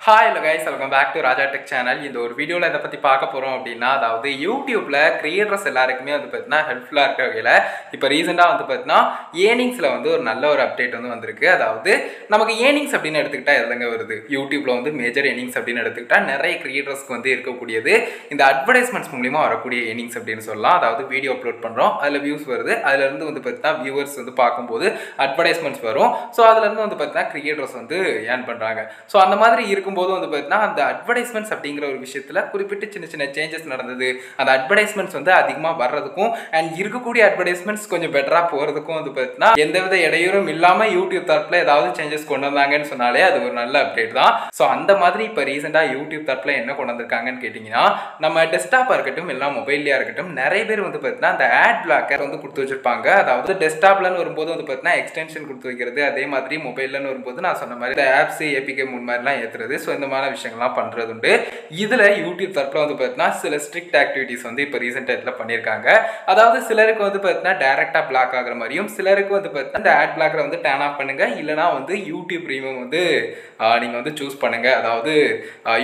Hi hello guys, welcome back to Raja Tech channel. இந்த ஒரு வீடியோல இத பத்தி பார்க்க போறோம் அப்படினா அதாவது YouTubeல கிரியேட்டர்ஸ் எல்லாருக்குமே வந்து பார்த்தீனா ஹெல்ப்ஃபுல்லா இருக்க வகையில இப்போ ரீசன்ட்டா வந்து பார்த்தீனா ஏர்னிங்ஸ்ல வந்து ஒரு நல்ல ஒரு அப்டேட் வந்து வந்திருக்கு. அதாவது நமக்கு ஏர்னிங்ஸ் அப்படினு எடுத்துக்கிட்டா எதங்க வருது? YouTubeல வந்து மேஜர் ஏர்னிங்ஸ் அப்படினு எடுத்துக்கிட்டா நிறைய கிரியேட்டர்ஸ்க்கு வந்து இருக்கக்கூடியது இந்த அட்வர்டைஸ்மென்ட்ஸ் மூலமா வரக்கூடிய ஏர்னிங்ஸ் அப்படினு சொல்லலாம். அதாவது வீடியோ அப்லோட் பண்றோம், அதுல வியூஸ் வருது, அதுல இருந்து வந்து பார்த்தீனா வியூவர்ஸ் வந்து பாக்கும்போது அட்வர்டைஸ்மென்ட்ஸ் வரும். சோ அதுல இருந்து வந்து பார்த்தீனா கிரியேட்டர்ஸ் வந்து ஏர்ன் பண்றாங்க. சோ அந்த மாதிரி இருக்கும்போது வந்து பார்த்தீனா அந்த அட்வர்டைஸ்மென்ட்ஸ் அப்படிங்கிற ஒரு விஷயத்துல குறிப்பிட்ட சின்ன சின்ன சேஞ்சஸ் நடந்தது. அந்த அட்வர்டைஸ்மென்ட்ஸ் வந்து அதிகமா வர்றதுக்கும் அண்ட் இருக்கக்கூடிய அட்வர்டைஸ்மென்ட்ஸ் கொஞ்சம் பெட்டரா போறதுக்கும் வந்து பார்த்தீனா எந்தவித இடையூறும் இல்லாம யூடியூப் தரப்புல ஏதாவது சேஞ்சஸ் கொண்டு வந்தாங்கன்னு சொன்னாலே அது ஒரு நல்ல அப்டேட் தான். சோ அந்த மாதிரி இப்ப ரீசெண்டா யூடியூப் தரப்புல என்ன கொண்டு வந்திருக்காங்கன்னு கேட்டீங்கன்னா, நம்ம டெஸ்க்டாப்பா இருக்கட்டும் இல்ல மொபைல்லயா இருக்கட்டும் நிறைய பேர் வந்து பார்த்தீனா அந்த ஆட் பிளாக்கர் வந்து கொடுத்து வச்சிருப்பாங்க. அதாவது டெஸ்க்டாப்லன்னு வரும்போது வந்து பார்த்தீனா எக்ஸ்டென்ஷன் கொடுத்து வைக்கிறது, அதே மாதிரி மொபைல்லன்னு வரும்போது நான் சொன்ன மாதிரி இந்த ஆப்ஸ் ஏபிகே மூணு மாதிரிலாம் ஏத்துறது. ஸோ இந்த மாதிரி விஷயங்கள்லாம் பண்றது உண்டு. இதுல யூடியூப் தரப்புல வந்து பார்த்தீனா சில ஸ்ட்ரிக்ட் ஆக்டிவிட்டிஸ் வந்து இப்போ ரீசெண்ட் டைம்ல பண்ணியிருக்காங்க. அதாவது சிலருக்கு வந்து பார்த்தீனா டைரக்டா பிளாக் ஆகுற மாதிரியும், சிலருக்கு வந்து பார்த்தீனா இந்த ஆட் பிளாக்கரை வந்து டர்ன் ஆஃப் பண்ணுங்க, இல்லைனா வந்து யூடியூப் பிரீமியம் வந்து நீங்க வந்து சூஸ் பண்ணுங்க. அதாவது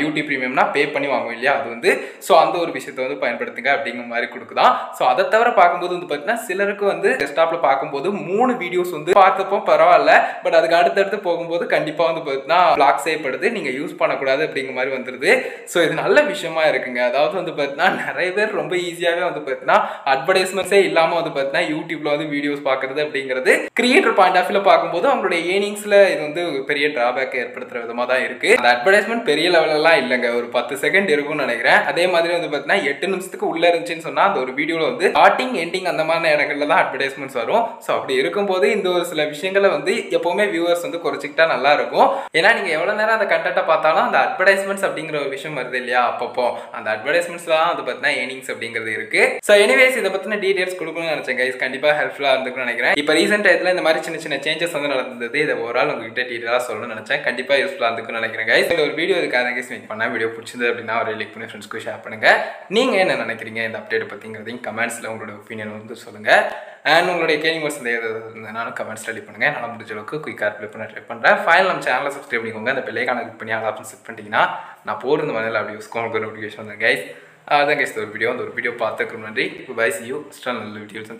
யூடியூப் பிரீமியம்னா பே பண்ணி வாங்குவோம் இல்லையா, அது வந்து ஸோ அந்த ஒரு விஷயத்தை வந்து பயன்படுத்துங்க அப்படிங்கிற மாதிரி கொடுக்குதான். ஸோ அதை தவிர பார்க்கும்போது வந்து பார்த்தீங்கன்னா சிலருக்கு வந்து டெஸ்க்டாப்ல பார்க்கும்போது 3 வீடியோஸ் வந்து பார்த்தப்போ பரவாயில்ல, பட் அதுக்கு அடுத்தடுத்து போகும்போது கண்டிப்பா வந்து பார்த்தீங்கன்னா பிளாக் செய்யப்படுது, நீங்க யூஸ் பண்ணக்கூடாது அப்படிங்கிற மாதிரி வந்துருது. ஸோ இது நல்ல விஷயமா இருக்குங்க. அதாவது வந்து பார்த்தீங்கன்னா நிறைய பேர் ரொம்ப ஈஸியாகவே வந்து பார்த்தீங்கன்னா அட்வர்டைஸ்மெண்ட்ஸே இல்லாமல் வந்து பார்த்தீங்கன்னா யூடியூப்ல வந்து வீடியோஸ் பார்க்கறது அப்படிங்கிறது கிரியேட்டர் பாயிண்ட் ஆஃப் வியூல பார்க்கும்போது அவங்களுடைய ஏர்னிங்ஸ்ல இது வந்து பெரிய டிராபேக் ஏற்படுத்துற விதமா தான் இருக்கு. அந்த அட்வர்டைஸ்மெண்ட் பெரிய லெவலெல்லாம் இல்லைங்க, ஒரு 10 செகண்ட் இருக்கும்னு நினைக்கிறேன். அதே மாதிரி வந்து பார்த்தீங்கன்னா 8 நிமிஷத்துக்கு உள்ள இருந்துச்சுன்னு சொன்னா அந்த ஒரு வீடியோல வந்து ஸ்டார்டிங் எண்டிங் அந்த மாதிரி இடங்கள்ல தான் அட்வர்டைஸ்மெண்ட்ஸ் வரும். ஸோ அப்படி இருக்கும்போது இந்த ஒரு சில விஷயங்களை வந்து எப்பவுமே வியூவர்ஸ் வந்து குறைச்சிக்கிட்டா நல்லா இருக்கும். ஏன்னா நீங்க எவ்வளவு நேரம் அந்த கண்டென்ட்டை பார்த்தாலும் அந்த அட்வர்டைஸ்மெண்ட்ஸ் அப்படிங்கிற ஒரு விஷயம் வருது இல்லையா, அப்பப்போ அந்த அட்வர்டைஸ்மெண்ட்ஸ்ல தான் வந்து பார்த்தீங்கன்னா ஏர்னிங்ஸ் அப்படிங்கிறது இருக்கு. ஸோ எனிவேஸ் இதை பத்தின டீடைல்ஸ் கொடுக்கணும்னு நினைச்சேன் கைஸ், கண்டிப்பா ஹெல்ப்ஃபுல்லா இருந்துக்குன்னு நினைக்கிறேன். இப்போ ரீசெண்ட் டைத்துல இந்த மாதிரி சின்ன சின்ன சேஞ்சஸ் வந்து நடந்தது, இதை ஓவரால் உங்ககிட்ட டீடைலா சொல்லணும்னு நினைச்சேன். கண்டிப்பா யூஸ்ஃபுல்லா இருந்துக்குன்னு நினைக்கிறேன் கைஸ். இந்த ஒரு வீடியோ இதுக்காக கைஸ் மேக் பண்ணா வீடியோ பிடிச்சது அப்படின்னா ஒரு லைக் பண்ணி ஃப்ரெண்ட்ஸ்க்கு ஷேர் பண்ணுங்க. நீங்க என்ன நினைக்கிறீங்க இந்த அப்டேட் பத்திங்கிறதையும் கமெண்ட்ஸ்ல உங்களோட ஒப்பீனியன் வந்து சொல்லுங்க. அண்ட் உங்களுடைய கேள்வி நானும் கமெண்ட்ஸ் ரெடி பண்ணுங்க. நான் முடிஞ்ச அளவுக்கு குயிக்காக ரிப்ளை பண்ண ட்ரை பண்ணுறேன். ஃபைனல் நம்ம சேனலை சப்ஸ்கிரைப் பண்ணிக்கோங்க. அந்த பெல்லைக்கான கிளிக் பண்ணி ஆல் ஆப்ஷன் செட் பண்ணிட்டீங்கன்னா நான் போகிற இந்த மாதிரி அப்படி யூஸ்க்கு உங்களுக்கு நோட்டிஃபிகேஷன் வந்து கைஸ். அதான் கைஸ் ஒரு வீடியோ பார்த்துக்கு நன்றி. Bye, see you. நல்ல வீடியோஸ்